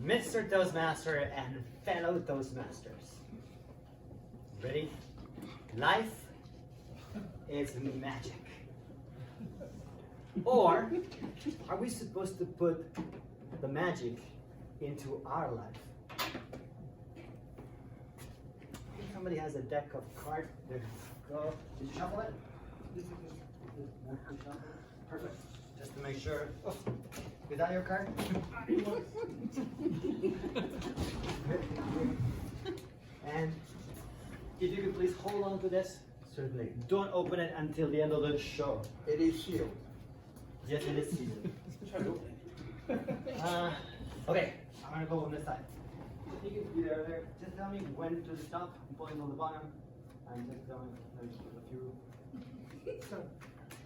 Mr. Toastmaster and fellow Toastmasters. Ready? Life is magic. Or are we supposed to put the magic into our life? Somebody has a deck of cards. There you go. Did you shuffle it? Perfect. Just to make sure. Oh, is that your card? And if you could please hold on to this. Certainly. Don't open it until the end of the show. It is sealed. Yes, it is sealed. Okay, I'm gonna go on this side. You can be there. Just tell me when to stop. I'm pulling on the bottom. And just tell me there's a few.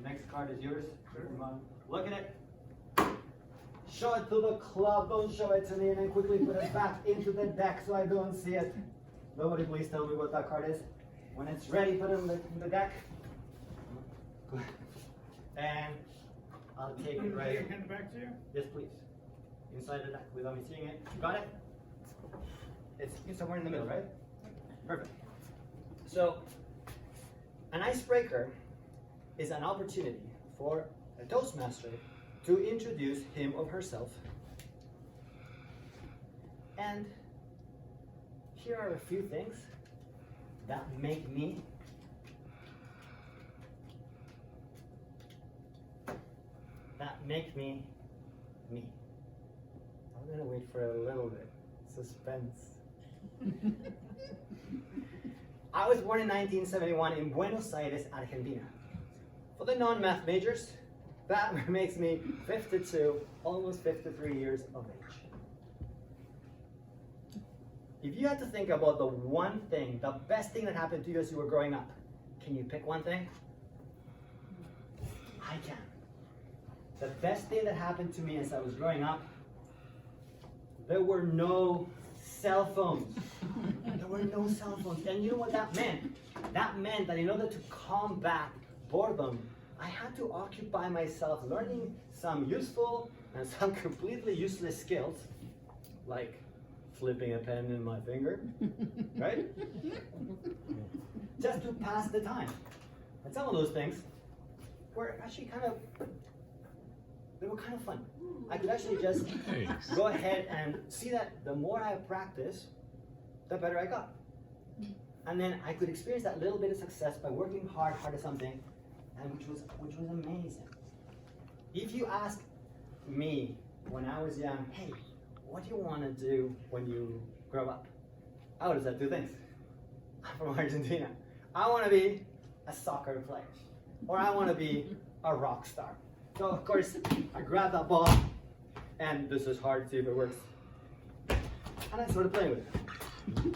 Next card is yours. Look at it. Show it to the club. Don't show it to me. And then quickly put it back into the deck so I don't see it. Nobody please tell me what that card is. When it's ready, put it in the deck. And I'll take it right. Hand it back to you? Yes, please. Inside the deck without me seeing it. Got it? It's somewhere in the middle, right? Perfect. So, an icebreaker is an opportunity for a Toastmaster to introduce him or herself. And here are a few things that make me me. I'm gonna wait for a little bit. Suspense. I was born in 1971 in Buenos Aires, Argentina. For the non-math majors, that makes me 52, almost 53 years of age. If you had to think about the one thing, the best thing that happened to you as you were growing up, can you pick one thing? I can. The best thing that happened to me as I was growing up, there were no cell phones. There were no cell phones. And you know what that meant? That meant that in order to combat boredom, I had to occupy myself learning some useful and some completely useless skills, like flipping a pen in my finger, right? Just to pass the time. And some of those things were actually they were kind of fun. I could actually just go ahead and see that the more I practice, the better I got. And then I could experience that little bit of success by working hard at something, and which was amazing. If you ask me when I was young, hey, what do you want to do when you grow up? I would have said two things. I'm from Argentina. I want to be a soccer player, or I want to be a rock star. So of course, I grabbed that ball, and this is hard to see if it works. And I started playing with it.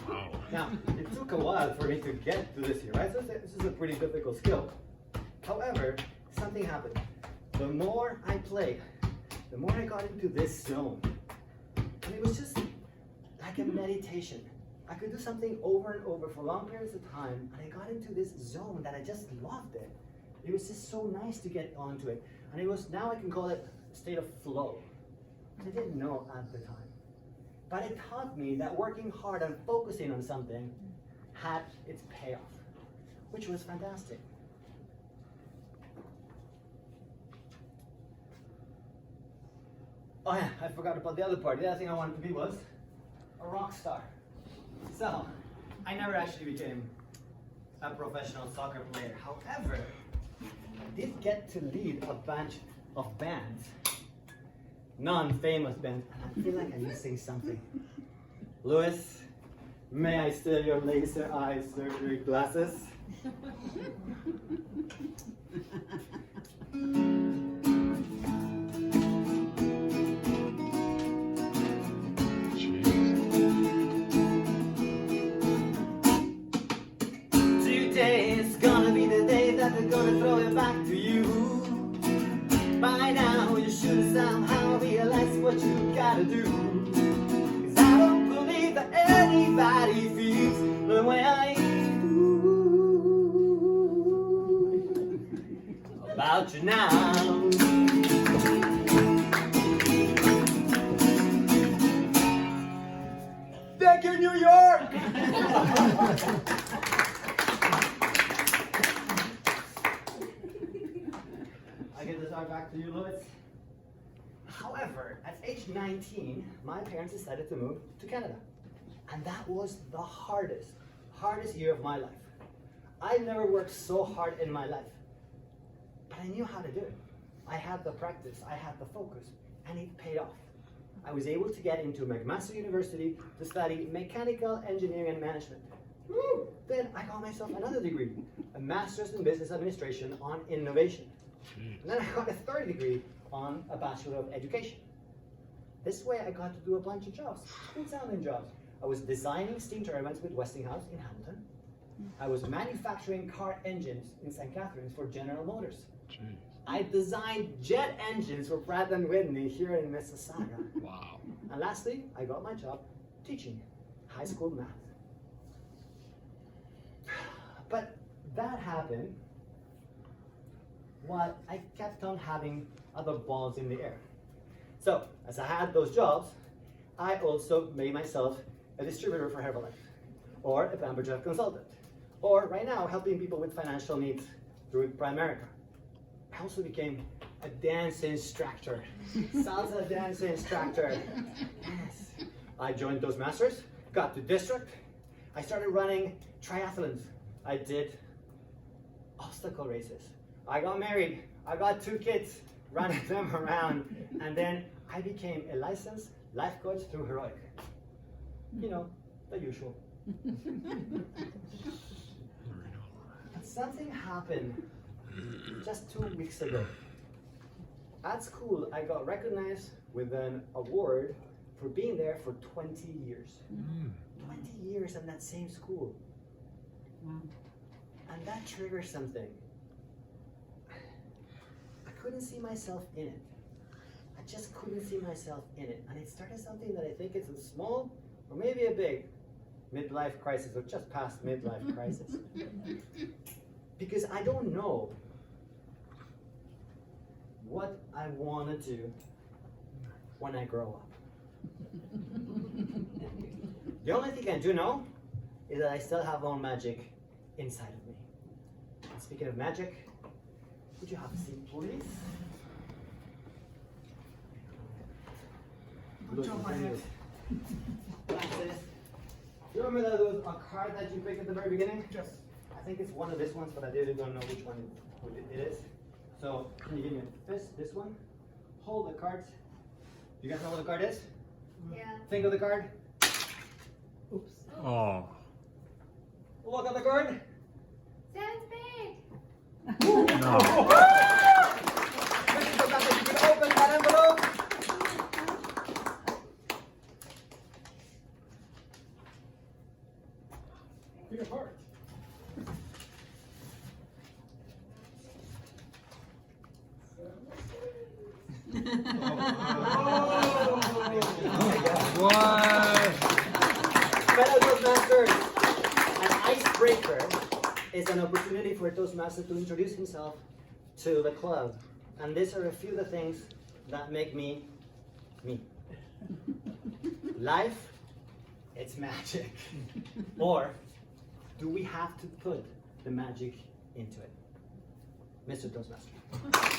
Wow. Now, it took a while for me to get to this here, right? So this is a pretty difficult skill. However, something happened. The more I played, the more I got into this zone. And it was just like a meditation. I could do something over and over for long periods of time, and I got into this zone that I just loved it. It was just so nice to get onto it. And it was, now I can call it a state of flow. I didn't know at the time. But it taught me that working hard and focusing on something had its payoff, which was fantastic. Oh yeah, I forgot about the other part. The other thing I wanted to be was a rock star. So, I never actually became a professional soccer player. However, I did get to lead a bunch of bands, non-famous bands, and I feel like I need to say something. Louis, may I steal your laser eye surgery glasses? Today is gonna be the day that they're gonna throw it back to you. By now you should somehow realize what you gotta do. 'Cause I don't believe that anybody feels the way I do about you now. New York! I give this art back to you, Louis. However, at age 19, my parents decided to move to Canada. And that was the hardest year of my life. I never worked so hard in my life. But I knew how to do it. I had the practice, I had the focus, and it paid off. I was able to get into McMaster University to study mechanical engineering and management. Then I got myself another degree, a master's in business administration on innovation. And then I got a third degree on a Bachelor of Education. This way I got to do a bunch of jobs, cool-sounding jobs. I was designing steam turbines with Westinghouse in Hamilton. I was manufacturing car engines in St. Catharines for General Motors. Jeez. I designed jet engines for Pratt & Whitney here in Mississauga. Wow. And lastly, I got my job teaching high school math. But that happened while I kept on having other balls in the air. So, as I had those jobs, I also made myself a distributor for Herbalife, or a Bamberger consultant, or right now helping people with financial needs through Primerica. I also became a dance instructor, salsa dance instructor. Yes. I joined Toastmasters, got to district. I started running triathlons. I did obstacle races. I got married. I got 2 kids, running them around. And then I became a licensed life coach through Heroic. You know, the usual. But something happened just 2 weeks ago. At school, I got recognized with an award for being there for 20 years. 20 years in that same school. And that triggered something. I couldn't see myself in it. I just couldn't see myself in it. And it started something that I think is a small or maybe a big midlife crisis, or just past midlife crisis. Because I don't know what I want to do when I grow up. The only thing I do know is that I still have all magic inside of me. And speaking of magic, would you have a seat, please? Glasses. You remember that there was a card that you picked at the very beginning? Yes. I think it's one of these ones, but I really don't know which one it is. So, can you give me a fist? This one? Hold the cards. You guys know what the card is? Yeah. Think of the card. Oops. Oh. Look at the card. Sounds big. No. This is the time that you can open that envelope. Your heart. What? Fellow Toastmasters, an icebreaker is an opportunity for a Toastmaster to introduce himself to the club. And these are a few of the things that make me, me. Life, it's magic. Or do we have to put the magic into it? Mr. Toastmaster.